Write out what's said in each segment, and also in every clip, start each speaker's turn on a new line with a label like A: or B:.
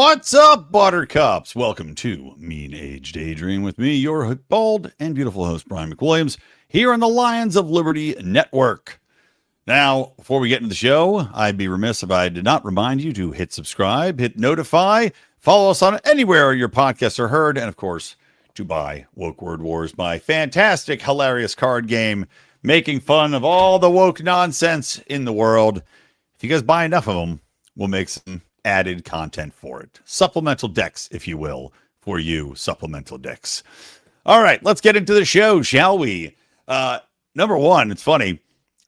A: What's up, buttercups? Welcome to Mean Age Daydream with me, your bald and beautiful host, Brian McWilliams, here on the Lions of Liberty Network. Now, before we get into the show, I'd be remiss if I did not remind you to hit subscribe, hit notify, follow us on anywhere your podcasts are heard, and of course, to buy Woke Word Wars, my fantastic, hilarious card game, making fun of all the woke nonsense in the world. If you guys buy enough of them, we'll make some added content for it. Supplemental decks, if you will, for you supplemental decks. All right, let's get into the show, shall we? Number one, it's funny.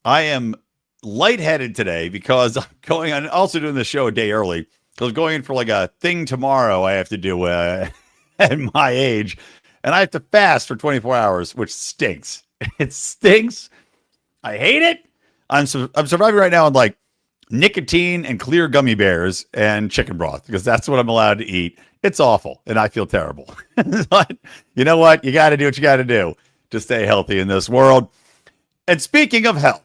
A: I am lightheaded today because I'm going on, also doing the show a day early. I was going in for like a thing tomorrow I have to do at my age, and I have to fast for 24 hours, which stinks. It stinks. I hate it. I'm surviving right now on like nicotine and clear gummy bears and chicken broth because that's what I'm allowed to eat. It's awful, and I feel terrible. But you know what? You got to do what you got to do to stay healthy in this world. And speaking of health,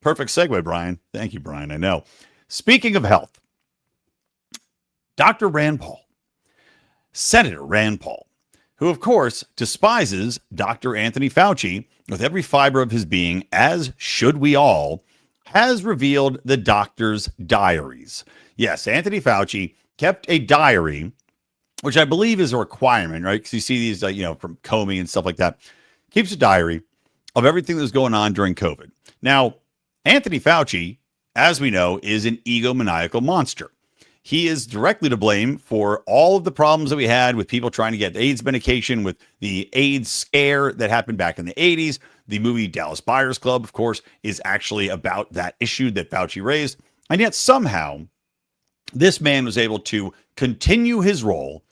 A: perfect segue, Brian. Thank you, Brian. I know. Speaking of health, Dr. Rand Paul, Senator Rand Paul, who, of course, despises Dr. Anthony Fauci with every fiber of his being, as should we all, has revealed the doctor's diaries. Yes, Anthony Fauci kept a diary, which I believe is a requirement, right? Because you see these, from Comey and stuff like that. Keeps a diary of everything that was going on during COVID. Now, Anthony Fauci, as we know, is an egomaniacal monster. He is directly to blame for all of the problems that we had with people trying to get AIDS medication, with the AIDS scare that happened back in the 80s. The movie Dallas Buyers Club, of course, is actually about that issue that Fauci raised. And yet somehow this man was able to continue his role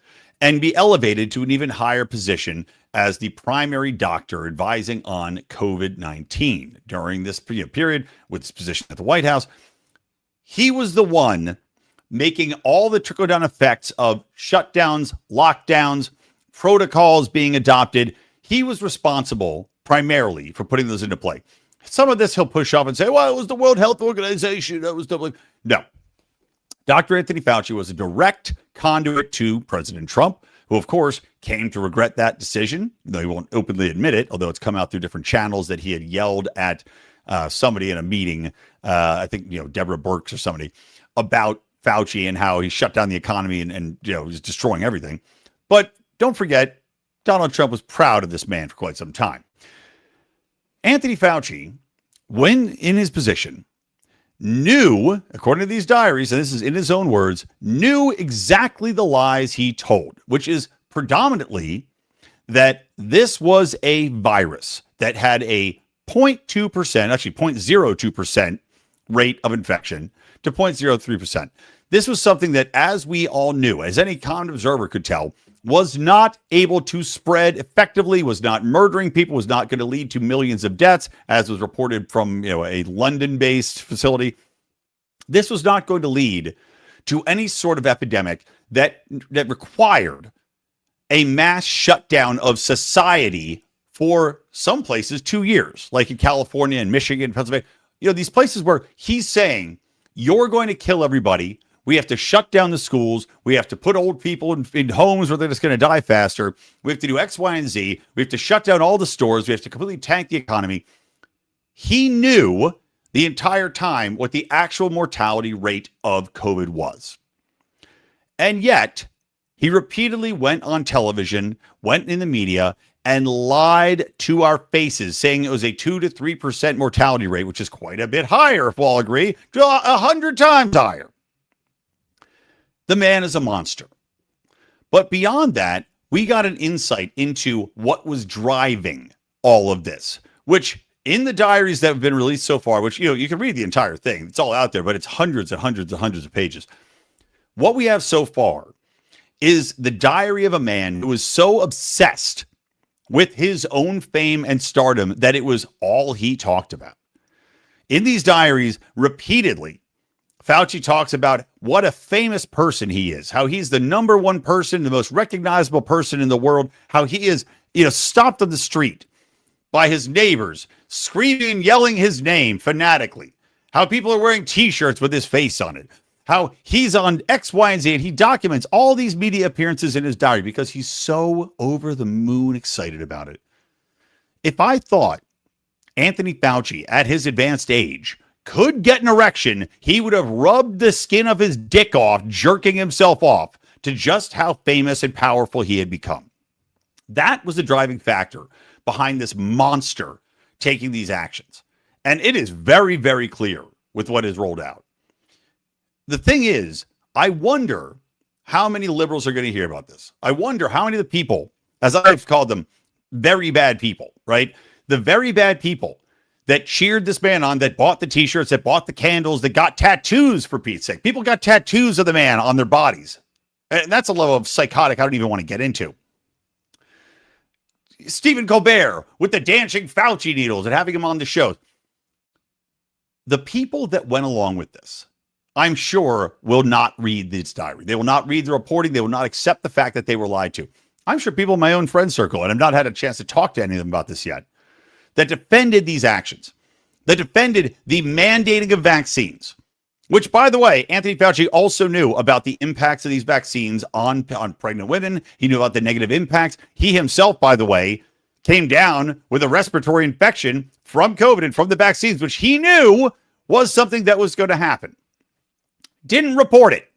A: and be elevated to an even higher position as the primary doctor advising on COVID-19 during this period with his position at the White House. He was the one making all the trickle-down effects of shutdowns, lockdowns, protocols being adopted. He was responsible primarily for putting those into play. Some of this he'll push off and say, well, it was the World Health Organization. That was the... No. Dr. Anthony Fauci was a direct conduit to President Trump, who, of course, came to regret that decision, though he won't openly admit it, although it's come out through different channels that he had yelled at somebody in a meeting, I think, Deborah Birx or somebody, about Fauci and how he shut down the economy and was destroying everything. But don't forget, Donald Trump was proud of this man for quite some time. Anthony Fauci, when in his position, knew, according to these diaries, and this is in his own words, knew exactly the lies he told, which is predominantly that this was a virus that had a 0.2%, actually 0.02% rate of infection to 0.03%. This was something that, as we all knew, as any common observer could tell, was not able to spread effectively, was not murdering people, was not going to lead to millions of deaths, as was reported from a London-based facility. This was not going to lead to any sort of epidemic that required a mass shutdown of society for some places 2 years, like in California and Michigan, Pennsylvania. These places where he's saying, you're going to kill everybody. We have to shut down the schools. We have to put old people in homes where they're just going to die faster. We have to do X, Y, and Z. We have to shut down all the stores. We have to completely tank the economy. He knew the entire time what the actual mortality rate of COVID was. And yet, he repeatedly went on television, went in the media, and lied to our faces, saying it was a 2 to 3% mortality rate, which is quite a bit higher, if we'll all agree, 100 times higher. The man is a monster. But beyond that, we got an insight into what was driving all of this, which in the diaries that have been released so far, which, you can read the entire thing. It's all out there, but it's hundreds and hundreds and hundreds of pages. What we have so far is the diary of a man who was so obsessed with his own fame and stardom that it was all he talked about. In these diaries, repeatedly, Fauci talks about what a famous person he is, how he's the number one person, the most recognizable person in the world, how he is, stopped on the street by his neighbors, screaming and yelling his name fanatically, how people are wearing t-shirts with his face on it, how he's on X, Y, and Z, and he documents all these media appearances in his diary because he's so over the moon excited about it. If I thought Anthony Fauci, at his advanced age, could get an erection, he would have rubbed the skin of his dick off, jerking himself off to just how famous and powerful he had become. That was the driving factor behind this monster taking these actions. And it is very, very clear with what is rolled out. The thing is, I wonder how many liberals are going to hear about this. I wonder how many of the people, as I've called them, very bad people, right? The very bad people that cheered this man on, that bought the t-shirts, that bought the candles, that got tattoos, for Pete's sake. People got tattoos of the man on their bodies. And that's a level of psychotic I don't even want to get into. Stephen Colbert with the dancing Fauci needles and having him on the show. The people that went along with this, I'm sure, will not read this diary. They will not read the reporting. They will not accept the fact that they were lied to. I'm sure people in my own friend circle, and I've not had a chance to talk to any of them about this yet, that defended these actions, that defended the mandating of vaccines, which, by the way, Anthony Fauci also knew about the impacts of these vaccines on pregnant women. He knew about the negative impacts. He himself, by the way, came down with a respiratory infection from COVID and from the vaccines, which he knew was something that was going to happen. Didn't report it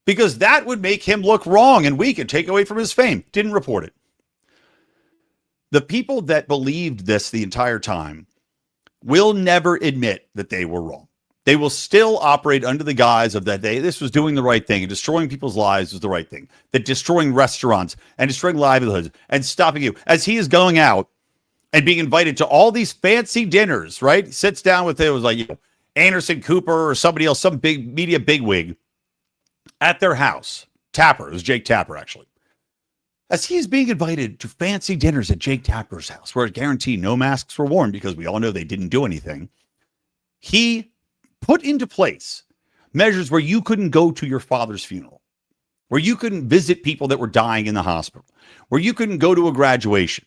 A: because that would make him look wrong and weak and take away from his fame. Didn't report it. The people that believed this the entire time will never admit that they were wrong. They will still operate under the guise of that this was doing the right thing and destroying people's lives was the right thing. That destroying restaurants and destroying livelihoods and stopping you. As he is going out and being invited to all these fancy dinners, right? He sits down with, it was like, Anderson Cooper or somebody else, some big media bigwig at their house. Tapper, it was Jake Tapper, actually. As he's being invited to fancy dinners at Jake Tapper's house, where guaranteed no masks were worn because we all know they didn't do anything, he put into place measures where you couldn't go to your father's funeral, where you couldn't visit people that were dying in the hospital, where you couldn't go to a graduation.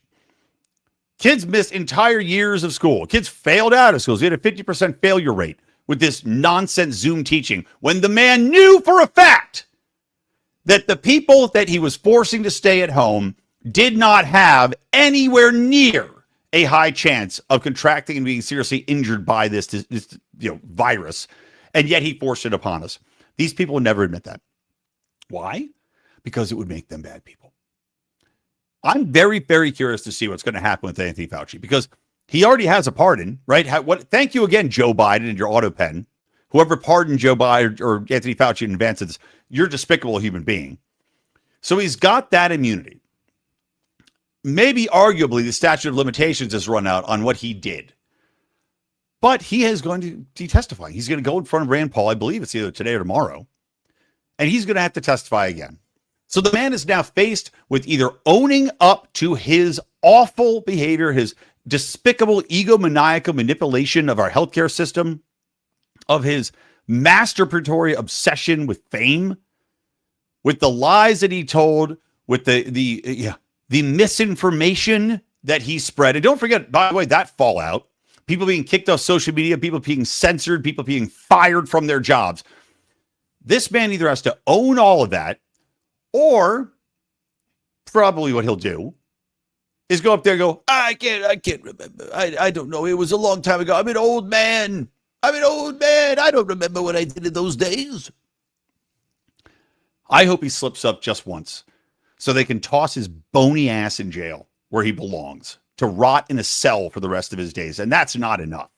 A: Kids missed entire years of school. Kids failed out of schools. He had a 50% failure rate with this nonsense Zoom teaching when the man knew for a fact that the people that he was forcing to stay at home did not have anywhere near a high chance of contracting and being seriously injured by this virus, and yet he forced it upon us. These people would never admit that. Why? Because it would make them bad people. I'm very, very curious to see what's going to happen with Anthony Fauci because he already has a pardon, right? Thank you again, Joe Biden and your auto pen. Whoever pardoned Joe Biden or Anthony Fauci in advance of this, you're a despicable human being. So he's got that immunity. Maybe arguably the statute of limitations has run out on what he did. But he is going to be testifying. He's going to go in front of Rand Paul, I believe it's either today or tomorrow. And he's going to have to testify again. So the man is now faced with either owning up to his awful behavior, his despicable egomaniacal manipulation of our healthcare system, of his masturbatory obsession with fame, with the lies that he told, with the misinformation that he spread. And don't forget, by the way, that fallout, people being kicked off social media, people being censored, people being fired from their jobs. This man either has to own all of that, or probably what he'll do is go up there and go, I can't remember. I don't know. It was a long time ago. I'm an old man. I don't remember what I did in those days. I hope he slips up just once so they can toss his bony ass in jail where he belongs to rot in a cell for the rest of his days. And that's not enough.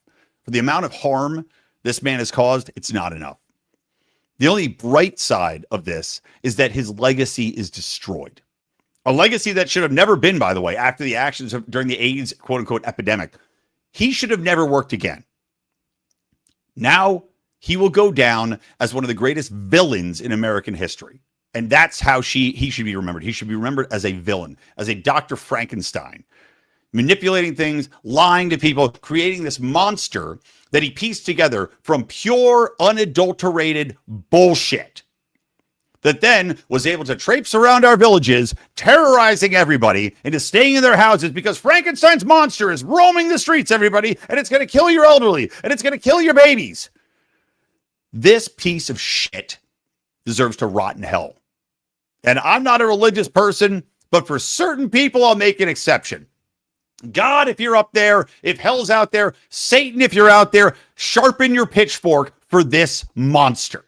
A: For the amount of harm this man has caused, it's not enough. The only bright side of this is that his legacy is destroyed. A legacy that should have never been, by the way, after the actions during the AIDS, quote unquote, epidemic. He should have never worked again. Now he will go down as one of the greatest villains in American history. And that's how he should be remembered. He should be remembered as a villain, as a Dr. Frankenstein, manipulating things, lying to people, creating this monster that he pieced together from pure, unadulterated bullshit that then was able to traipse around our villages, terrorizing everybody into staying in their houses because Frankenstein's monster is roaming the streets, everybody, and it's going to kill your elderly, and it's going to kill your babies. This piece of shit deserves to rot in hell. And I'm not a religious person, but for certain people, I'll make an exception. God, if you're up there, if hell's out there, Satan, if you're out there, sharpen your pitchfork for this monster.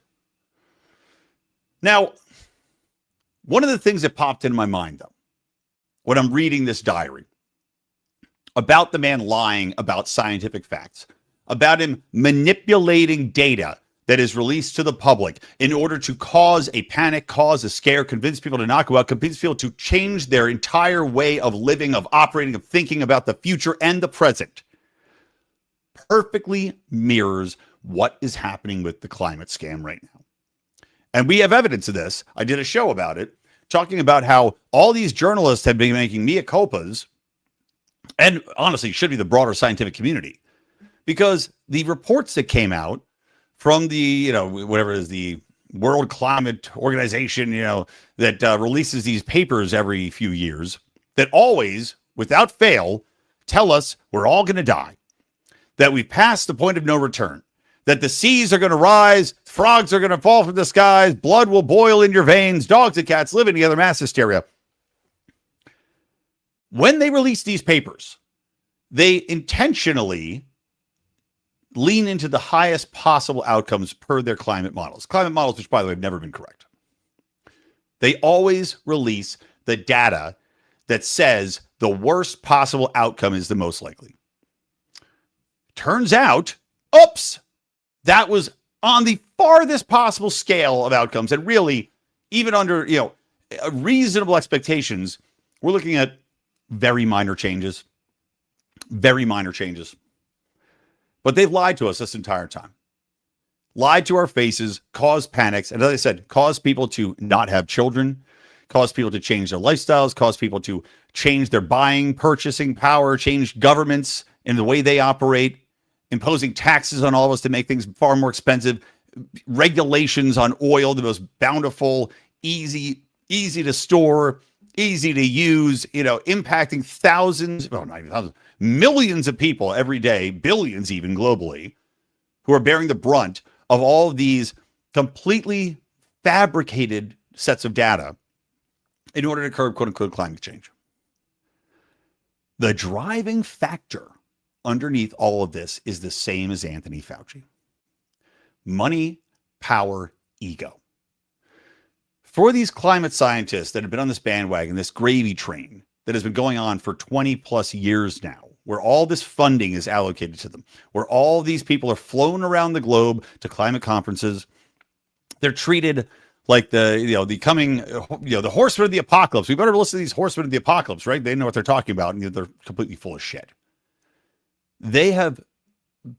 A: Now, one of the things that popped into my mind, though, when I'm reading this diary about the man lying about scientific facts, about him manipulating data that is released to the public in order to cause a panic, cause a scare, convince people to not go out, convince people to change their entire way of living, of operating, of thinking about the future and the present, perfectly mirrors what is happening with the climate scam right now. And we have evidence of this. I did a show about it, talking about how all these journalists have been making mea culpas, and honestly, should be the broader scientific community, because the reports that came out from the, whatever it is, the World Climate Organization, that releases these papers every few years that always, without fail, tell us we're all going to die, that we've passed the point of no return, that the seas are going to rise, frogs are going to fall from the skies, blood will boil in your veins, dogs and cats living together, mass hysteria. When they release these papers, they intentionally lean into the highest possible outcomes per their climate models. Climate models, which, by the way, have never been correct. They always release the data that says the worst possible outcome is the most likely. Turns out, oops, that was on the farthest possible scale of outcomes. And really, even under, reasonable expectations, we're looking at very minor changes. Very minor changes. But they've lied to us this entire time. Lied to our faces, caused panics, and as I said, caused people to not have children, caused people to change their lifestyles, caused people to change their buying, purchasing power, change governments in the way they operate, imposing taxes on all of us to make things far more expensive, regulations on oil, the most bountiful, easy to store, easy to use, impacting thousands, well, not even thousands, millions of people every day, billions even globally, who are bearing the brunt of all of these completely fabricated sets of data in order to curb, quote unquote, climate change. The driving factor underneath all of this is the same as Anthony Fauci. Money, power, ego. For these climate scientists that have been on this bandwagon, this gravy train that has been going on for 20 plus years now, where all this funding is allocated to them, where all these people are flown around the globe to climate conferences, they're treated like the horsemen of the apocalypse. We better listen to these horsemen of the apocalypse, right? They know what they're talking about, and they're completely full of shit. They have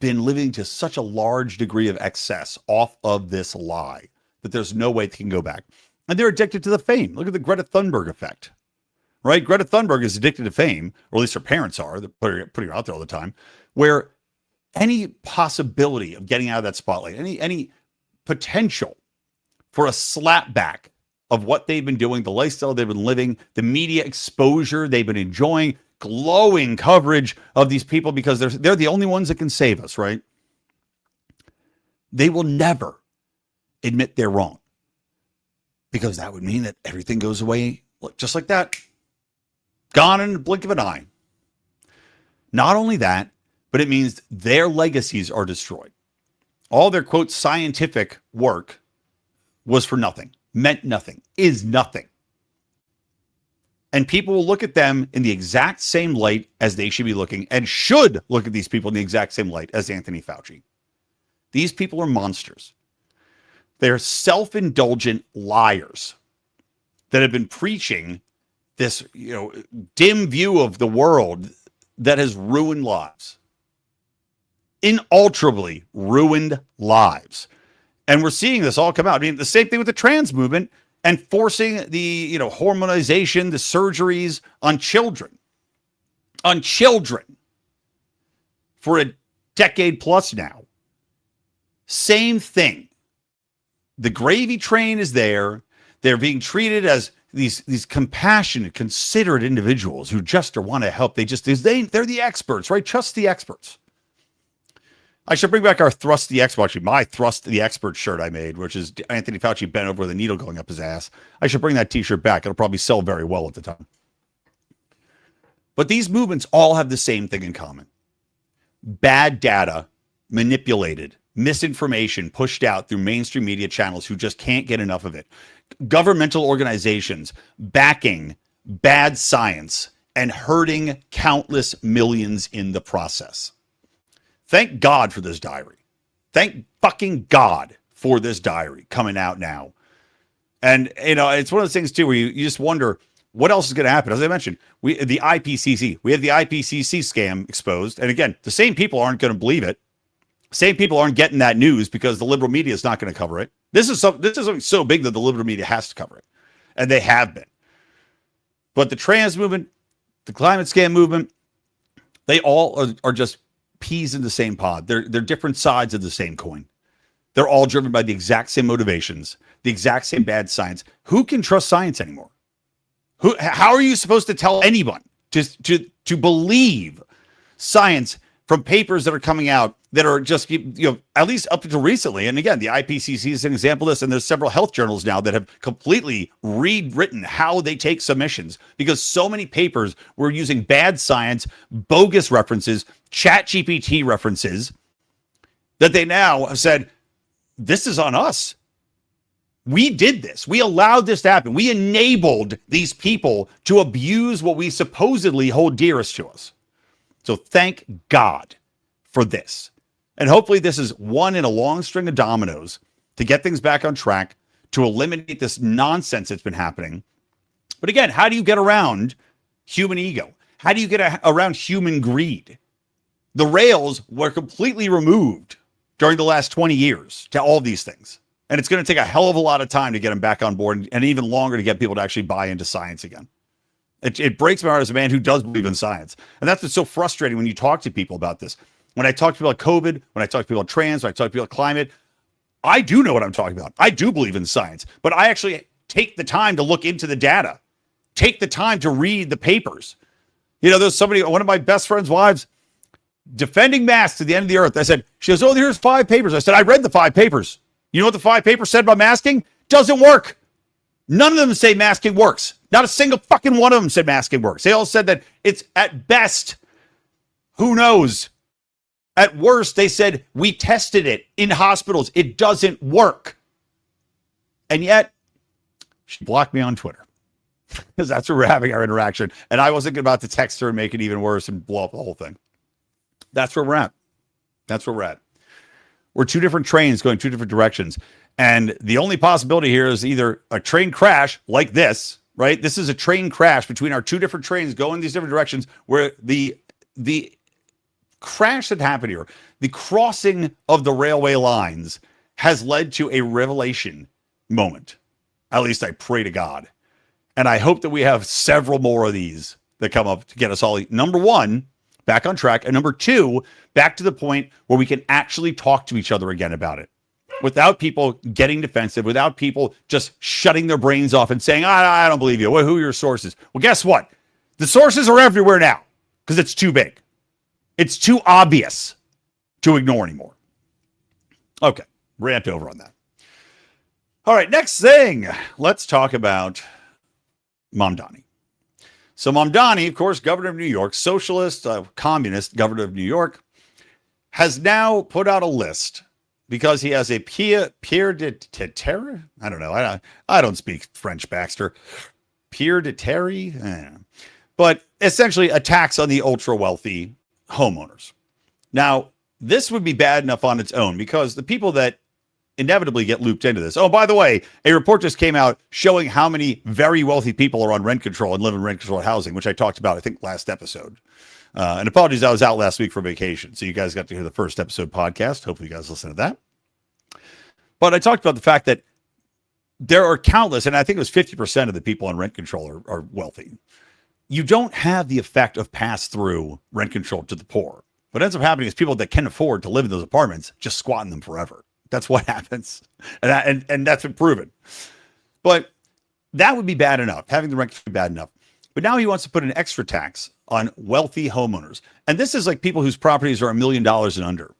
A: been living to such a large degree of excess off of this lie that there's no way they can go back. And they're addicted to the fame. Look at the Greta Thunberg effect, right? Greta Thunberg is addicted to fame, or at least her parents are. They're putting her out there all the time, where any possibility of getting out of that spotlight, any potential for a slapback of what they've been doing, the lifestyle they've been living, the media exposure they've been enjoying, glowing coverage of these people because they're the only ones that can save us, right? They will never admit they're wrong, because that would mean that everything goes away just like that. Gone in the blink of an eye. Not only that, but it means their legacies are destroyed. All their, quote, scientific work was for nothing, meant nothing, is nothing. And people will look at them in the exact same light as they should be looking, and should look at these people in the exact same light as Anthony Fauci. These people are monsters. They're self-indulgent liars that have been preaching this, dim view of the world that has ruined lives. Inalterably ruined lives. And we're seeing this all come out. I mean, the same thing with the trans movement and forcing the, hormonization, the surgeries on children. On children. For a decade plus now. Same thing. The gravy train is there. They're being treated as these compassionate, considerate individuals who just want to help. They're the experts, right? Trust the experts. I should bring back our Thrust the Expert, actually, my Thrust the Expert shirt I made, which is Anthony Fauci bent over with a needle going up his ass. I should bring that t-shirt back. It'll probably sell very well at the time. But these movements all have the same thing in common. Bad data, manipulated, misinformation pushed out through mainstream media channels who just can't get enough of it. Governmental organizations backing bad science and hurting countless millions in the process. Thank God for this diary. Thank fucking God for this diary coming out now. And, it's one of those things, too, where you just wonder what else is going to happen. As I mentioned, we had the IPCC scam exposed. And again, the same people aren't going to believe it. Same people aren't getting that news because the liberal media is not going to cover it. This is something so big that the liberal media has to cover it. And they have been. But the trans movement, the climate scam movement, they all are just peas in the same pod. They're different sides of the same coin. They're all driven by the exact same motivations, the exact same bad science. Who can trust science anymore? How are you supposed to tell anyone to believe science from papers that are coming out that are just, at least up until recently? And again, the IPCC is an example of this, and there's several health journals now that have completely rewritten how they take submissions because so many papers were using bad science, bogus references, ChatGPT references, that they now have said, this is on us. We did this. We allowed this to happen. We enabled these people to abuse what we supposedly hold dearest to us. So thank God for this. And hopefully this is one in a long string of dominoes to get things back on track, to eliminate this nonsense that's been happening. But again, how do you get around human ego? How do you get around human greed? The rails were completely removed during the last 20 years to all these things. And it's going to take a hell of a lot of time to get them back on board and even longer to get people to actually buy into science again. It breaks my heart as a man who does believe in science. And that's what's so frustrating when you talk to people about this. When I talk to people about COVID, when I talk to people about trans, when I talk to people about climate, I do know what I'm talking about. I do believe in science, but I actually take the time to look into the data, take the time to read the papers. There's one of my best friend's wives defending masks to the end of the earth. I said, she goes, oh, here's 5 papers. I said, I read the 5 papers. You know what the 5 papers said about masking? Doesn't work. None of them say masking works. Not a single fucking one of them said masking works. They all said that it's at best, who knows? At worst, they said, we tested it in hospitals. It doesn't work. And yet, she blocked me on Twitter because that's where we're having our interaction. And I wasn't about to text her and make it even worse and blow up the whole thing. That's where we're at. That's where we're at. We're 2 different trains going 2 different directions. And the only possibility here is either a train crash like this, right? This is a train crash between our 2 different trains going these different directions where the crash that happened here, the crossing of the railway lines has led to a revelation moment. At least I pray to God. And I hope that we have several more of these that come up to get us all, number 1, back on track. And number 2, back to the point where we can actually talk to each other again about it without people getting defensive, without people just shutting their brains off and saying, I don't believe you. Well, who are your sources? Well, guess what? The sources are everywhere now because it's too big. It's too obvious to ignore anymore. Okay, rant over on that. All right, next thing. Let's talk about Mamdani. So Mamdani, of course, governor of New York, socialist, communist governor of New York, has now put out a list because he has a pied-à-terre. I don't know. I don't speak French, Baxter. Pied-à-terre. But essentially a tax on the ultra-wealthy homeowners. Now, this would be bad enough on its own because the people that inevitably get looped into this. Oh, by the way, a report just came out showing how many very wealthy people are on rent control and live in rent control housing, which I talked about, I think, last episode. And apologies, I was out last week for vacation, so you guys got to hear the first episode podcast. Hopefully you guys listen to that. But I talked about the fact that there are countless, and I think it was 50% of the people on rent control are wealthy. You don't have the effect of pass-through rent control to the poor. What ends up happening is people that can afford to live in those apartments just squat in them forever. That's what happens. And that's been proven. But that would be bad enough. Having the rent would be bad enough. But now he wants to put an extra tax on wealthy homeowners. And this is like people whose properties are $1 million and under.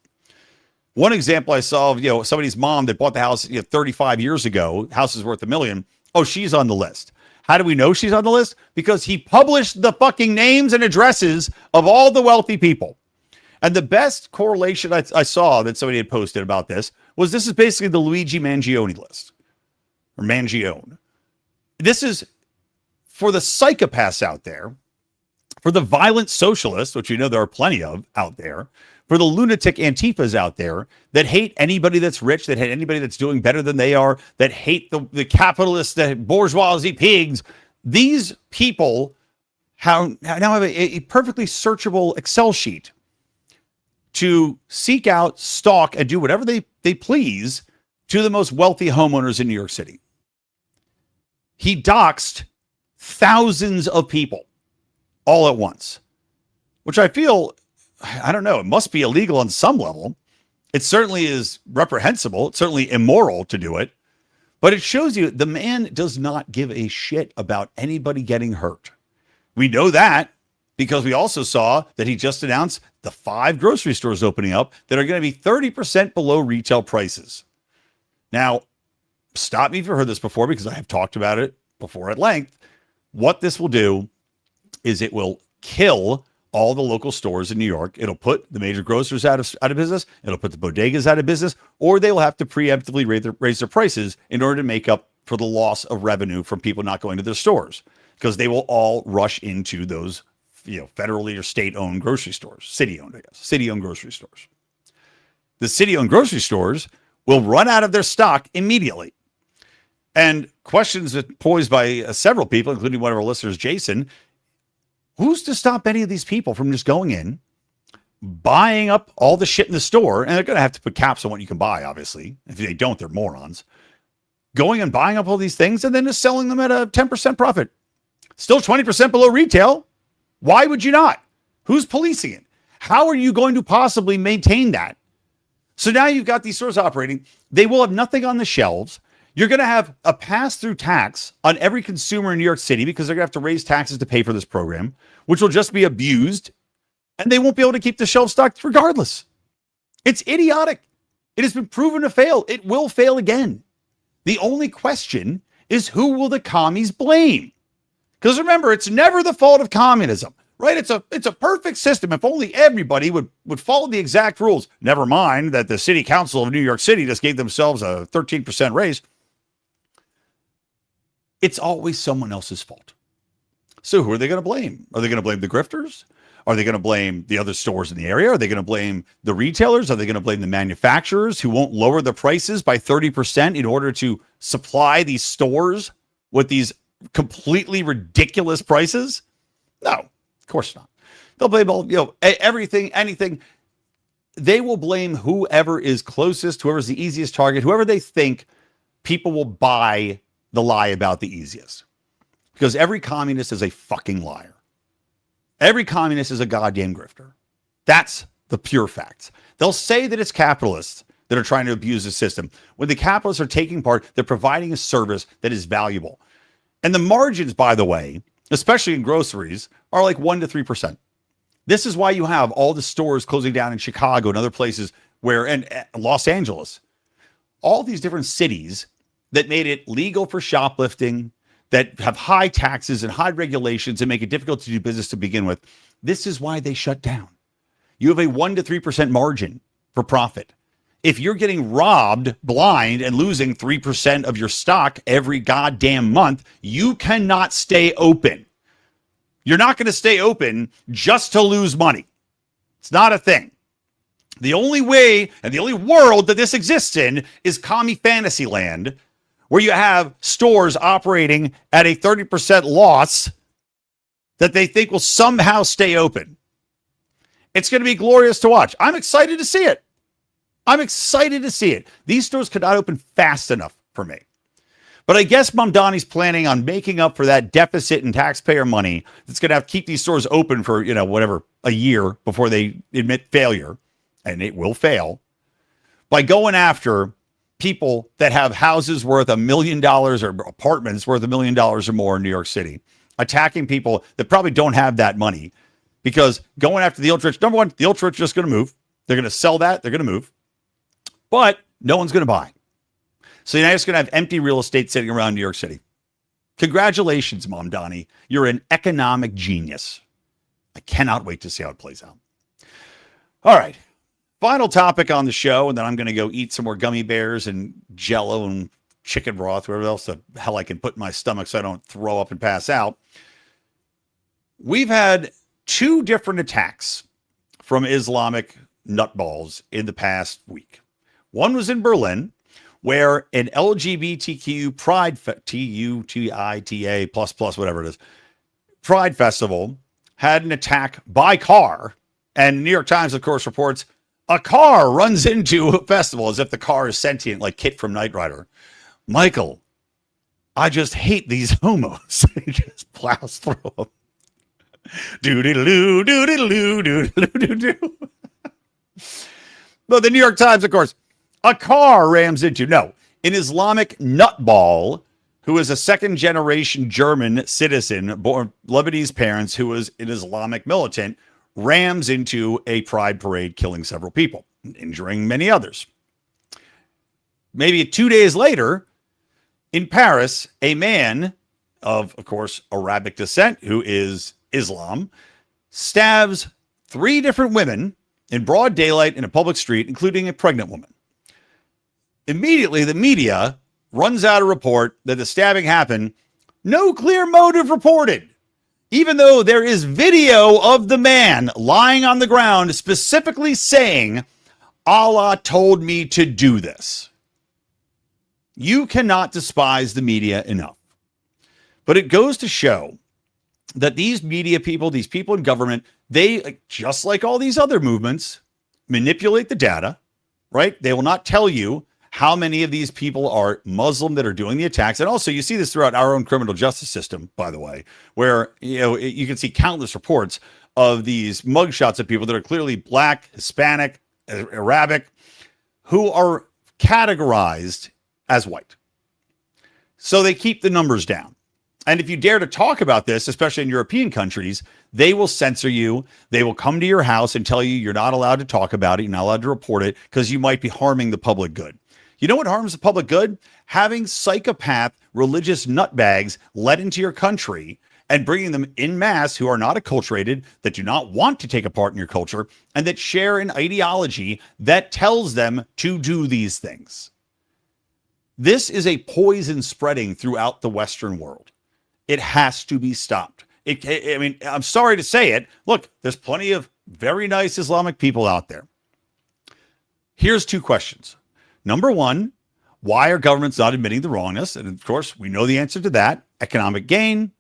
A: One example I saw of, somebody's mom that bought the house 35 years ago, house is worth $1 million. Oh, she's on the list. How do we know she's on the list? Because he published the fucking names and addresses of all the wealthy people. And the best correlation I saw that somebody had posted about this is basically the Luigi Mangione list, or Mangione. This is for the psychopaths out there, for the violent socialists, which there are plenty of out there, for the lunatic Antifas out there that hate anybody that's rich, that hate anybody that's doing better than they are, that hate the capitalists, the bourgeoisie pigs. These people now have a perfectly searchable Excel sheet to seek out, stalk, and do whatever they please to the most wealthy homeowners in New York City. He doxed thousands of people all at once, which I feel, I don't know, it must be illegal on some level. It certainly is reprehensible. It's certainly immoral to do it. But it shows you the man does not give a shit about anybody getting hurt. We know that because we also saw that he just announced the 5 grocery stores opening up that are going to be 30% below retail prices. Now, stop me if you've heard this before, because I have talked about it before at length. What this will do is it will kill all the local stores in New York. It'll put the major grocers out of business. It'll put the bodegas out of business, or they will have to preemptively raise their prices in order to make up for the loss of revenue from people not going to their stores, because they will all rush into those, federally or state-owned grocery stores, city-owned, I guess, city-owned grocery stores. The city-owned grocery stores will run out of their stock immediately. And questions that posed by several people, including one of our listeners, Jason, who's to stop any of these people from just going in, buying up all the shit in the store? And they're going to have to put caps on what you can buy, obviously. If they don't, they're morons. Going and buying up all these things and then just selling them at a 10% profit. Still 20% below retail. Why would you not? Who's policing it? How are you going to possibly maintain that? So now you've got these stores operating. They will have nothing on the shelves. You're going to have a pass-through tax on every consumer in New York City, because they're going to have to raise taxes to pay for this program, which will just be abused, and they won't be able to keep the shelf stocked regardless. It's idiotic. It has been proven to fail. It will fail again. The only question is, who will the commies blame? Because remember, it's never the fault of communism, right? It's a perfect system if only everybody would follow the exact rules. Never mind that the city council of New York City just gave themselves a 13% raise. It's always someone else's fault. So who are they going to blame? Are they going to blame the grifters? Are they going to blame the other stores in the area? Are they going to blame the retailers? Are they going to blame the manufacturers who won't lower the prices by 30% in order to supply these stores with these completely ridiculous prices? No, of course not. They'll blame everything, anything. They will blame whoever is closest, whoever's the easiest target, whoever they think people will buy the lie about the easiest. Because every communist is a fucking liar. Every communist is a goddamn grifter. That's the pure facts. They'll say that it's capitalists that are trying to abuse the system. When the capitalists are taking part, they're providing a service that is valuable. And the margins, by the way, especially in groceries, are like 1% to 3%. This is why you have all the stores closing down in Chicago and other places and Los Angeles. All these different cities that made it legal for shoplifting, that have high taxes and high regulations and make it difficult to do business to begin with. This is why they shut down. You have a 1% to 3% margin for profit. If you're getting robbed blind and losing 3% of your stock every goddamn month, you cannot stay open. You're not going to stay open just to lose money. It's not a thing. The only way and the only world that this exists in is commie fantasy land, where you have stores operating at a 30% loss that they think will somehow stay open. It's going to be glorious to watch. I'm excited to see it. These stores could not open fast enough for me. But I guess Mamdani's planning on making up for that deficit in taxpayer money that's going to have to keep these stores open for, a year before they admit failure, and it will fail, by going after people that have houses worth $1 million or apartments worth $1 million or more in New York City, attacking people that probably don't have that money, because going after the ultra rich, number one, the ultra rich are just going to move. They're going to sell that. They're going to move. but no one's going to buy. So now you're just going to have empty real estate sitting around New York City. Congratulations, Mamdani. You're an economic genius. I cannot wait to see how it plays out. All right. Final topic on the show, and then I'm going to go eat some more gummy bears and Jell-O and chicken broth, whatever else the hell I can put in my stomach so I don't throw up and pass out. We've had 2 different attacks from Islamic nutballs in the past week. One was in Berlin, where an LGBTQ pride, T-U-T-I-T-A plus, whatever it is, Pride Festival had an attack by car. And New York Times, of course, reports a car runs into a festival as if the car is sentient, like Kit from Knight Rider. Michael, I just hate these homos. He just plows through them. Doo-doo-doo, doo-doo-doo, doo-doo-doo-doo. But the New York Times, of course, a car rams into, an Islamic nutball who is a second-generation German citizen, born Lebanese parents, who was an Islamic militant, rams into a pride parade, killing several people, injuring many others. Maybe 2 days later, in Paris, a man of course, Arabic descent, who is Islam, stabs 3 different women in broad daylight in a public street, including a pregnant woman. Immediately, the media runs out a report that the stabbing happened. No clear motive reported, even though there is video of the man lying on the ground specifically saying, Allah told me to do this. You cannot despise the media enough. But it goes to show that these media people, these people in government, they, just like all these other movements, manipulate the data, right? They will not tell you how many of these people are Muslim that are doing the attacks. And also you see this throughout our own criminal justice system, by the way, where you can see countless reports of these mugshots of people that are clearly Black, Hispanic, Arabic, who are categorized as white. So they keep the numbers down. And if you dare to talk about this, especially in European countries, they will censor you. They will come to your house and tell you you're not allowed to talk about it. You're not allowed to report it because you might be harming the public good. You know what harms the public good? Having psychopath religious nutbags let into your country and bringing them in mass who are not acculturated, that do not want to take a part in your culture, and that share an ideology that tells them to do these things. This is a poison spreading throughout the Western world. It has to be stopped. I mean, I'm sorry to say it. Look, there's plenty of very nice Islamic people out there. Here's 2 questions. Number 1, why are governments not admitting the wrongness? And of course, we know the answer to that. Economic gain.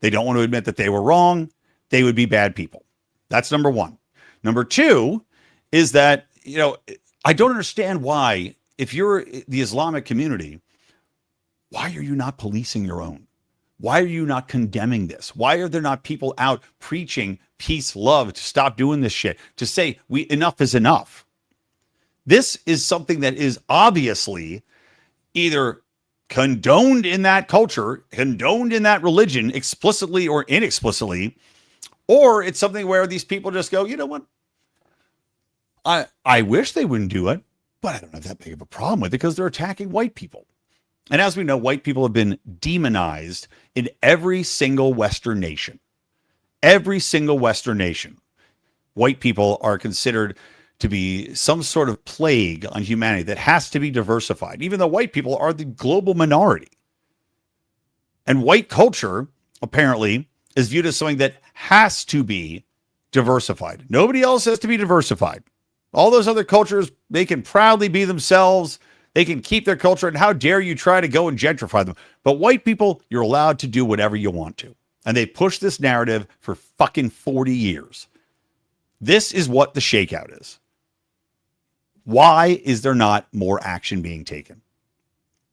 A: They don't want to admit that they were wrong. They would be bad people. That's number 1. Number 2 is that, I don't understand why, if you're the Islamic community, why are you not policing your own? Why are you not condemning this? Why are there not people out preaching peace, love, to stop doing this shit, to say enough is enough? This is something that is obviously either condoned in that culture, condoned in that religion, explicitly or inexplicitly, or it's something where these people just go, you know what? I wish they wouldn't do it, but I don't have that big of a problem with it because they're attacking white people. And as we know, white people have been demonized in every single Western nation. Every single Western nation. White people are considered to be some sort of plague on humanity that has to be diversified, even though white people are the global minority. And white culture, apparently, is viewed as something that has to be diversified. Nobody else has to be diversified. All those other cultures, they can proudly be themselves. They can keep their culture, and how dare you try to go and gentrify them. But white people, you're allowed to do whatever you want to. And they push this narrative for fucking 40 years. This is what the shakeout is. Why is there not more action being taken?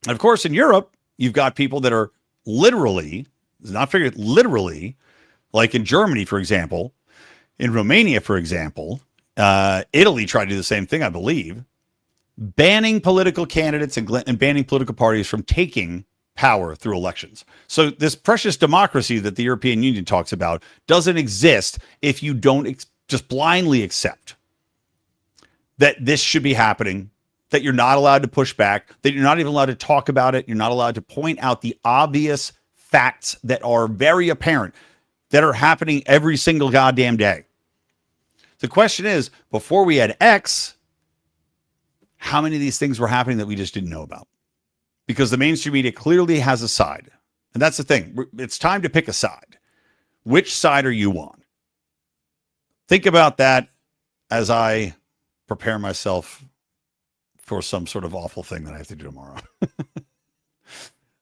A: And of course, in Europe, you've got people that are literally, literally, like in Germany, for example, in Romania, for example, Italy tried to do the same thing, I believe, banning political candidates and banning political parties from taking power through elections. So this precious democracy that the European Union talks about doesn't exist if you don't just blindly accept that this should be happening that you're not allowed to push back, that you're not even allowed to talk about it. You're not allowed to point out the obvious facts that are very apparent, that are happening every single goddamn day. The question is, before we had X, how many of these things were happening that we just didn't know about? Because the mainstream media clearly has a side. And that's the thing. It's time to pick a side. Which side are you on? Think about that as I prepare myself for some sort of awful thing that I have to do tomorrow.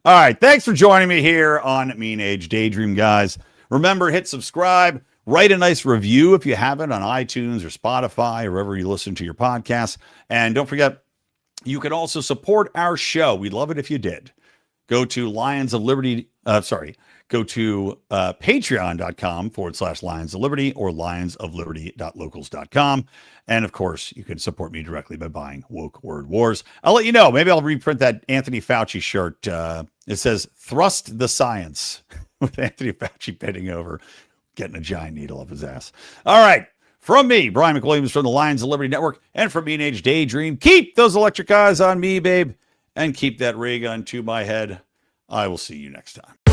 A: All right. Thanks for joining me here on Mean Age Daydream, guys. Remember, hit subscribe, write a nice review if you haven't on iTunes or Spotify or wherever you listen to your podcasts. And don't forget, you can also support our show. We'd love it if you did. Go to Lions of Liberty. Go to patreon.com/Lions of Liberty or lionsofliberty.locals.com. And of course, you can support me directly by buying Woke Word Wars. I'll let you know. Maybe I'll reprint that Anthony Fauci shirt. It says, "Thrust the Science," with Anthony Fauci bending over, getting a giant needle up his ass. All right. From me, Brian McWilliams from the Lions of Liberty Network, and from Mean Age Daydream, keep those electric eyes on me, babe, and keep that ray gun to my head. I will see you next time.